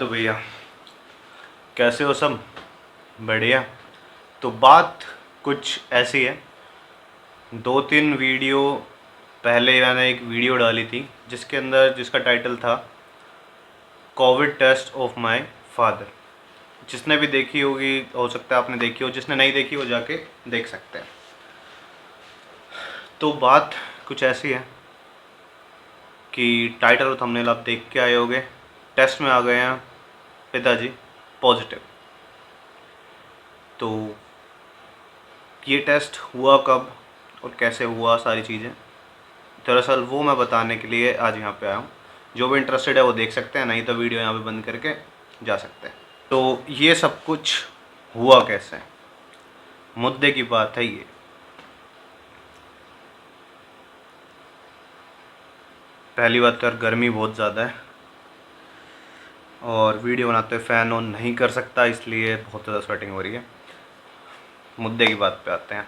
तो भैया कैसे हो सब? बढ़िया। तो बात कुछ ऐसी है, 2-3 वीडियो पहले मैंने एक वीडियो डाली थी जिसका टाइटल था covid test of my father. जिसने भी देखी होगी, हो सकता है आपने देखी हो, जिसने नहीं देखी वो जाके देख सकते हैं। तो बात कुछ ऐसी है कि टाइटल और थंबनेल आप देख के आए होगे। टेस्ट में आ गए हैं पिताजी पॉजिटिव। तो ये टेस्ट हुआ कब और कैसे हुआ, सारी चीज़ें दरअसल वो मैं बताने के लिए आज यहाँ पे आया हूँ। जो भी इंटरेस्टेड है वो देख सकते हैं, नहीं तो वीडियो यहाँ पे बंद करके जा सकते हैं। तो ये सब कुछ हुआ कैसे, मुद्दे की बात है ये। पहली बात तो यार गर्मी बहुत ज़्यादा है और वीडियो बनाते हुए फ़ैन ऑन नहीं कर सकता, इसलिए बहुत ज़्यादा स्वेटिंग हो रही है। मुद्दे की बात पे आते हैं।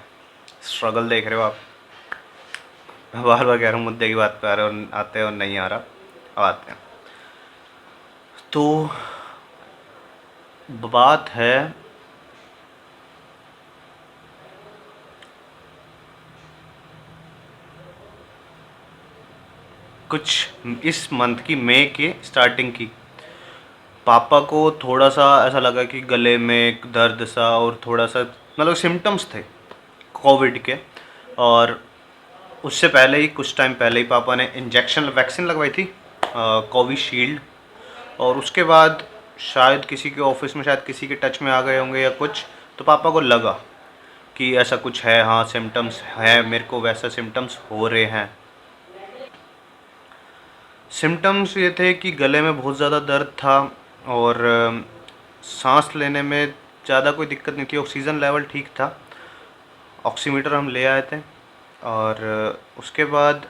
स्ट्रगल देख रहे हो आप, मैं बार बार कह रहा हूँ मुद्दे की बात पे आ रहे हो, आते हैं और नहीं आ रहा। अब आते हैं। तो बात है कुछ इस मंथ की, मई के स्टार्टिंग की। पापा को थोड़ा सा ऐसा लगा कि गले में एक दर्द सा और थोड़ा सा मतलब सिम्टम्स थे कोविड के। और उससे पहले ही, कुछ टाइम पहले ही पापा ने वैक्सीन लगवाई थी, कोविशील्ड। और उसके बाद शायद किसी के ऑफिस में, शायद किसी के टच में आ गए होंगे या कुछ, तो पापा को लगा कि ऐसा कुछ है, हाँ सिम्टम्स है, मेरे को वैसा सिम्टम्स हो रहे हैं। सिम्टम्स ये थे कि गले में बहुत ज़्यादा दर्द था और सांस लेने में ज़्यादा कोई दिक्कत नहीं थी। ऑक्सीजन लेवल ठीक था, ऑक्सीमीटर हम ले आए थे। और उसके बाद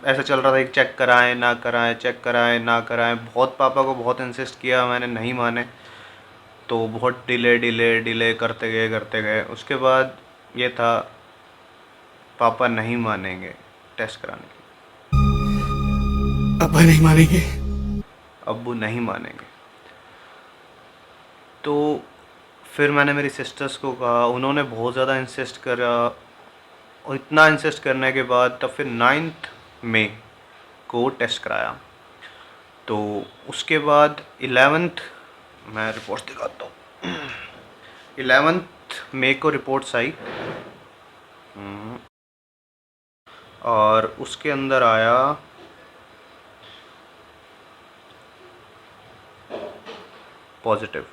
ऐसा चल रहा था कि चेक कराएं ना कराएं, चेक कराएं ना कराएं। बहुत पापा को बहुत इंसिस्ट किया, मैंने नहीं माने। तो बहुत डिले डिले डिले करते गए। उसके बाद ये था, पापा नहीं मानेंगे टेस्ट कराने के पापा नहीं मानेंगे। लिए, अब्बू नहीं मानेंगे। तो फिर मैंने मेरी सिस्टर्स को कहा, उन्होंने बहुत ज़्यादा इंसिस्ट करा। और इतना इंसिस्ट करने के बाद तब फिर 9 मई को टेस्ट कराया। तो उसके बाद 11th, मैं रिपोर्ट्स दिखाता हूँ। 11th मई को रिपोर्ट्स आई और उसके अंदर आया पॉजिटिव।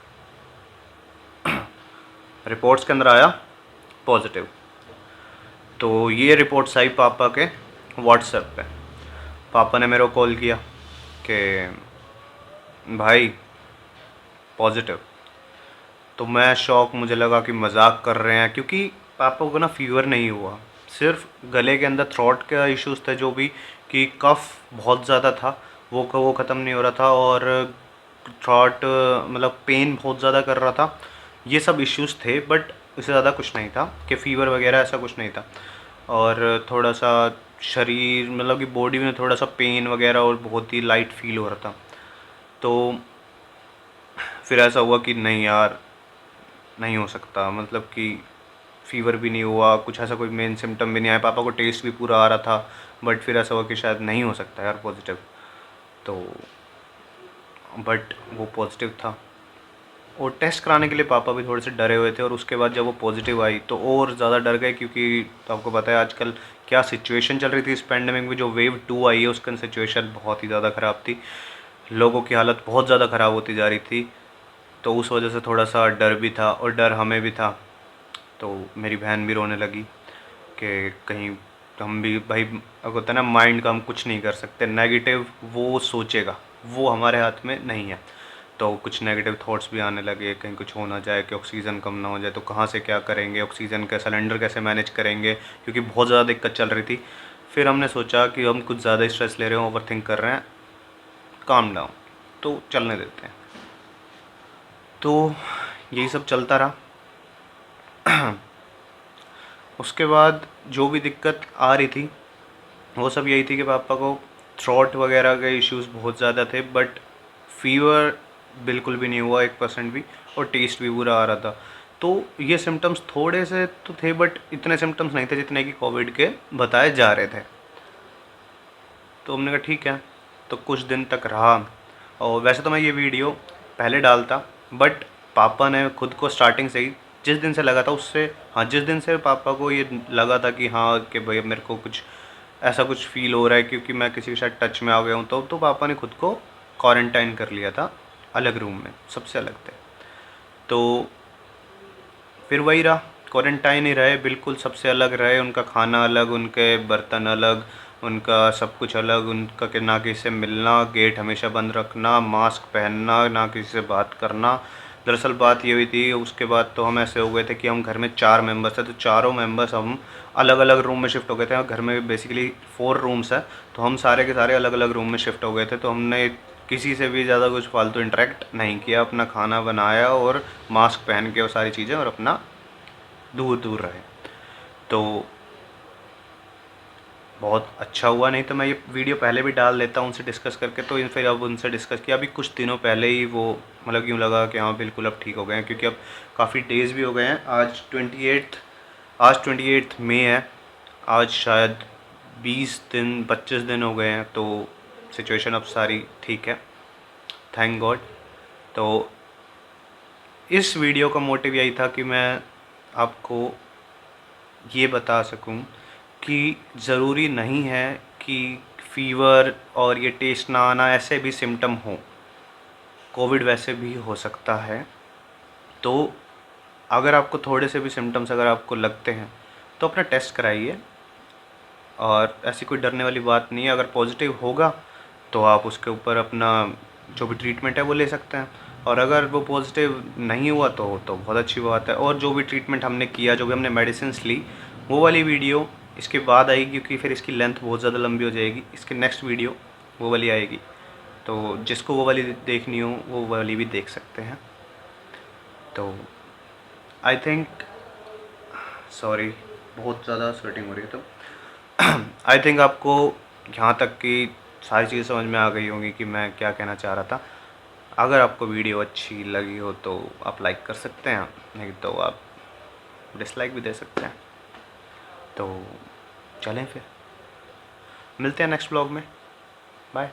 रिपोर्ट्स के अंदर आया पॉजिटिव। तो ये रिपोर्ट्स आई पापा के व्हाट्सएप पे। पापा ने मेरे को कॉल किया कि भाई पॉजिटिव। तो मैं शॉक, मुझे लगा कि मजाक कर रहे हैं, क्योंकि पापा को ना फीवर नहीं हुआ, सिर्फ गले के अंदर थ्रोट का इश्यूज थे जो भी, कि कफ बहुत ज़्यादा था, वो ख़त्म नहीं हो रहा था। और थ्रोट मतलब पेन बहुत ज़्यादा कर रहा था। ये सब इश्यूज थे, बट इससे ज़्यादा कुछ नहीं था कि फ़ीवर वगैरह, ऐसा कुछ नहीं था। और थोड़ा सा शरीर, मतलब कि बॉडी में थोड़ा सा पेन वगैरह और बहुत ही लाइट फील हो रहा था। तो फिर ऐसा हुआ कि नहीं यार, नहीं हो सकता, मतलब कि फ़ीवर भी नहीं हुआ, कुछ ऐसा कोई मेन सिम्टम भी नहीं आया, पापा को टेस्ट भी पूरा आ रहा था। बट फिर ऐसा हुआ कि शायद नहीं हो सकता यार पॉजिटिव। तो बट वो पॉजिटिव था। और टेस्ट कराने के लिए पापा भी थोड़े से डरे हुए थे। और उसके बाद जब वो पॉजिटिव आई तो और ज़्यादा डर गए, क्योंकि तो आपको पता है आजकल क्या सिचुएशन चल रही थी इस पैंडमिक में। जो वेव 2 आई है उसका सिचुएशन बहुत ही ज़्यादा ख़राब थी, लोगों की हालत बहुत ज़्यादा ख़राब होती जा रही थी। तो उस वजह से थोड़ा सा डर भी था और डर हमें भी था। तो मेरी बहन भी रोने लगी कि कहीं हम भी, भाई अब होता है ना, माइंड का हम कुछ नहीं कर सकते, नेगेटिव वो सोचेगा, वो हमारे हाथ में नहीं है। तो कुछ नेगेटिव थॉट्स भी आने लगे, कहीं कुछ हो ना जाए, कि ऑक्सीजन कम ना हो जाए तो कहाँ से क्या करेंगे, ऑक्सीजन का सिलेंडर कैसे मैनेज करेंगे, क्योंकि बहुत ज़्यादा दिक्कत चल रही थी। फिर हमने सोचा कि हम कुछ ज़्यादा स्ट्रेस ले रहे हैं, ओवर थिंक कर रहे हैं, काम डाउन, तो चलने देते हैं। तो यही सब चलता रहा। उसके बाद जो भी दिक्कत आ रही थी वो सब यही थी कि पापा को थ्रोट वगैरह के इश्यूज़ बहुत ज़्यादा थे, बट फीवर बिल्कुल भी नहीं हुआ 1% भी, और टेस्ट भी बुरा आ रहा था। तो ये सिम्टम्स थोड़े से तो थे, बट इतने सिम्टम्स नहीं थे जितने कि कोविड के बताए जा रहे थे। तो हमने कहा ठीक है, तो कुछ दिन तक रहा। और वैसे तो मैं ये वीडियो पहले डालता, बट पापा ने खुद को स्टार्टिंग से ही, जिस दिन से लगा था उससे, हाँ जिस दिन से पापा को ये लगा था कि हाँ कि भाई मेरे को कुछ ऐसा कुछ फील हो रहा है क्योंकि मैं किसी के साथ टच में आ गया हूँ, तो पापा ने खुद को क्वारंटाइन कर लिया था अलग रूम में, सबसे अलग थे। तो फिर वही रहा, क्वारंटाइन ही रहे, बिल्कुल सबसे अलग रहे, उनका खाना अलग, उनके बर्तन अलग, उनका सब कुछ अलग, उनका कि ना किसी से मिलना, गेट हमेशा बंद रखना, मास्क पहनना, ना किसी से बात करना। दरअसल बात ये हुई थी, उसके बाद तो हम ऐसे हो गए थे कि हम घर में 4 मेंबर्स थे, तो चारों मेंबर्स हम अलग अलग रूम में शिफ्ट हो गए थे। और घर में बेसिकली 4 रूम्स हैं, तो हम सारे के सारे अलग अलग रूम में शिफ्ट हो गए थे। तो हमने किसी से भी ज़्यादा कुछ फालतू इंटरेक्ट नहीं किया, अपना खाना बनाया और मास्क पहन के वो सारी चीज़ें, और अपना दूर दूर रहे। तो बहुत अच्छा हुआ, नहीं तो मैं ये वीडियो पहले भी डाल देता उनसे डिस्कस करके। तो फिर अब उनसे डिस्कस किया, अभी कुछ दिनों पहले ही वो मतलब यूँ लगा कि हाँ बिल्कुल अब ठीक हो गए हैं, क्योंकि अब काफ़ी डेज़ भी हो गए हैं। आज 28 मई है, आज शायद 20 दिन 25 दिन हो गए हैं। तो सिचुएशन अब सारी ठीक है, थैंक गॉड। तो इस वीडियो का मोटिव यही था कि मैं आपको ये बता सकूं कि ज़रूरी नहीं है कि फ़ीवर और ये टेस्ट ना आना ऐसे भी सिम्टम हो, कोविड वैसे भी हो सकता है। तो अगर आपको थोड़े से भी सिम्टम्स अगर आपको लगते हैं तो अपना टेस्ट कराइए, और ऐसी कोई डरने वाली बात नहीं है। अगर पॉजिटिव होगा तो आप उसके ऊपर अपना जो भी ट्रीटमेंट है वो ले सकते हैं, और अगर वो पॉजिटिव नहीं हुआ तो बहुत अच्छी बात है। और जो भी ट्रीटमेंट हमने किया, जो भी हमने मेडिसिन्स ली, वो वाली वीडियो इसके बाद आएगी, क्योंकि फिर इसकी लेंथ बहुत ज़्यादा लंबी हो जाएगी। इसके नेक्स्ट वीडियो वो वाली आएगी, तो जिसको वो वाली देखनी हो वो वाली भी देख सकते हैं। तो आई थिंक, सॉरी बहुत ज़्यादा स्वेटिंग हो रही है। तो आई थिंक आपको यहाँ तक की सारी चीज़ें समझ में आ गई होंगी कि मैं क्या कहना चाह रहा था। अगर आपको वीडियो अच्छी लगी हो तो आप लाइक कर सकते हैं, नहीं तो आप डिसलाइक भी दे सकते हैं। तो चलें फिर, मिलते हैं नेक्स्ट ब्लॉग में, बाय।